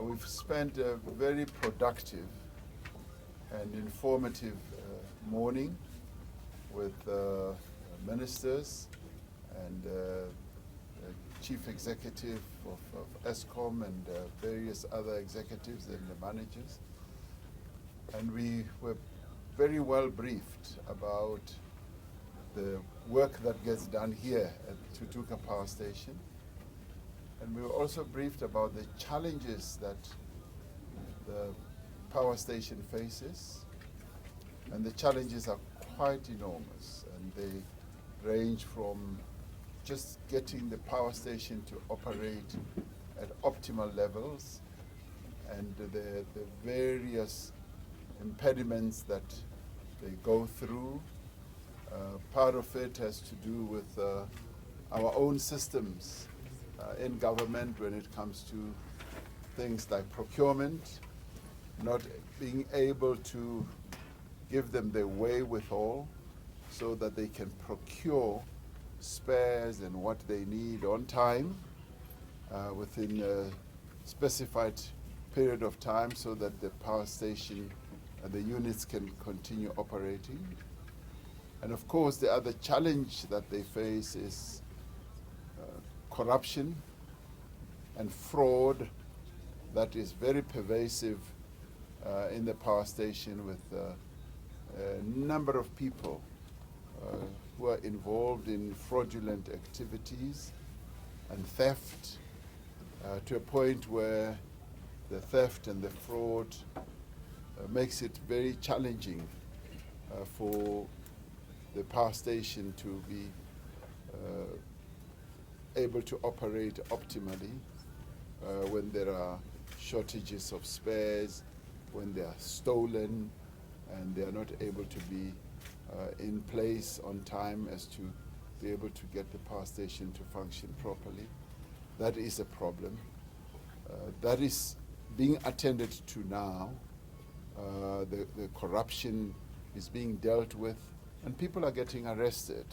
We've spent a very productive and informative morning with ministers and chief executive of Eskom and various other executives and the managers. And we were very well briefed about the work that gets done here at Tutuka Power Station. And we were also briefed about the challenges that the power station faces. And the challenges are quite enormous, and they range from just getting the power station to operate at optimal levels and the various impediments that they go through. Part of it has to do with our own systems in government when it comes to things like procurement, not being able to give them the wherewithal so that they can procure spares and what they need on time within a specified period of time so that the power station and the units can continue operating. And of course, the other challenge that they face is corruption and fraud that is very pervasive in the power station, with a number of people who are involved in fraudulent activities and theft to a point where the theft and the fraud makes it very challenging for the power station to be able to operate optimally when there are shortages of spares, when they are stolen, and they are not able to be in place on time as to be able to get the power station to function properly. That is a problem. That is being attended to now. The corruption is being dealt with, and people are getting arrested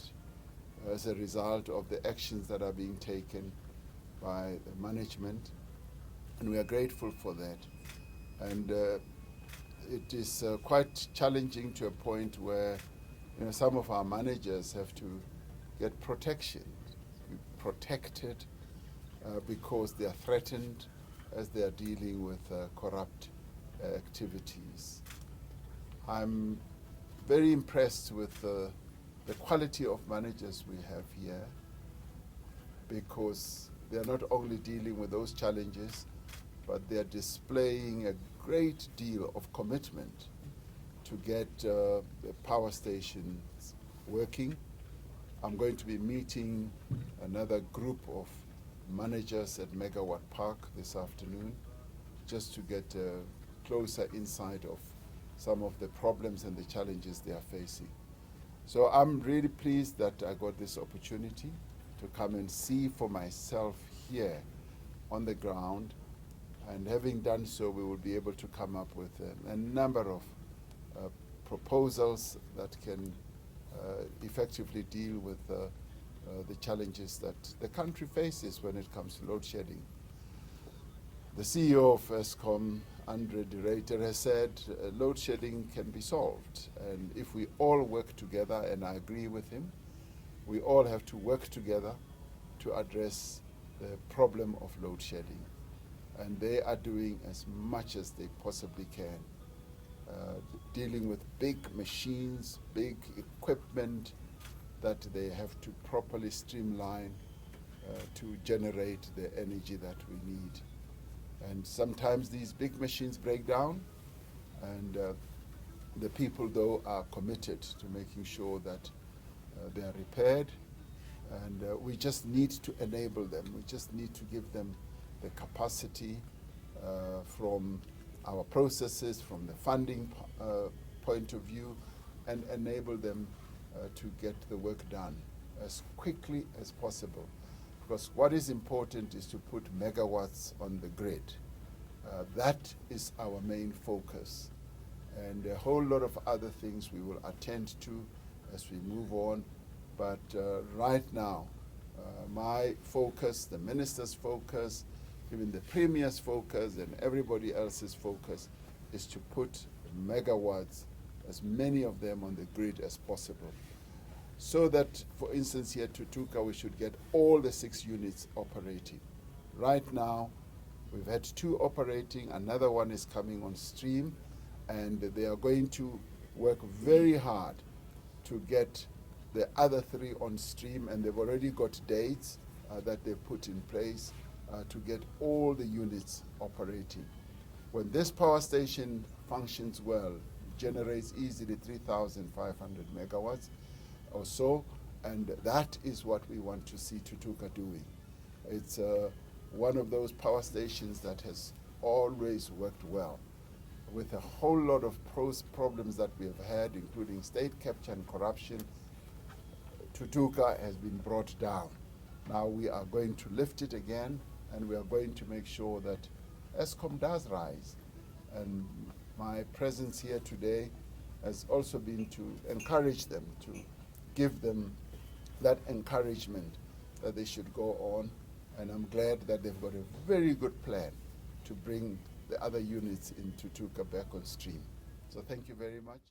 as a result of the actions that are being taken by the management, and we are grateful for that. And it is quite challenging to a point where some of our managers have to get protection, be protected because they are threatened as they are dealing with corrupt activities. I'm very impressed with the quality of managers we have here, because they are not only dealing with those challenges, but they are displaying a great deal of commitment to get the power stations working. I'm going to be meeting another group of managers at Megawatt Park this afternoon, just to get a closer insight of some of the problems and the challenges they are facing. So I'm really pleased that I got this opportunity to come and see for myself here on the ground. And having done so, we will be able to come up with a number of proposals that can effectively deal with the challenges that the country faces when it comes to load shedding. The CEO of Eskom, Ruyter, has said load shedding can be solved. And if we all work together, and I agree with him, we all have to work together to address the problem of load shedding. And they are doing as much as they possibly can, dealing with big machines, big equipment that they have to properly streamline to generate the energy that we need. And sometimes these big machines break down, and the people, though, are committed to making sure that they are repaired, and we just need to enable them. We just need to give them the capacity from our processes, from the funding point of view, and enable them to get the work done as quickly as possible. Because what is important is to put megawatts on the grid. That is our main focus. And a whole lot of other things we will attend to as we move on. But right now, my focus, the minister's focus, even the Premier's focus and everybody else's focus is to put megawatts, as many of them on the grid as possible. So that, for instance, here at Tutuka, we should get all the 6 units operating. Right now, we've had 2 operating, another one is coming on stream, and they are going to work very hard to get the other 3 on stream, and they've already got dates that they've put in place to get all the units operating. When this power station functions well, it generates easily 3,500 megawatts or so, and that is what we want to see Tutuka doing. It's one of those power stations that has always worked well. With a whole lot of problems that we have had, including state capture and corruption, Tutuka has been brought down. Now we are going to lift it again, and we are going to make sure that Eskom does rise. And my presence here today has also been to encourage them, to give them that encouragement that they should go on. And I'm glad that they've got a very good plan to bring the other units in Tutuka back on stream. So thank you very much.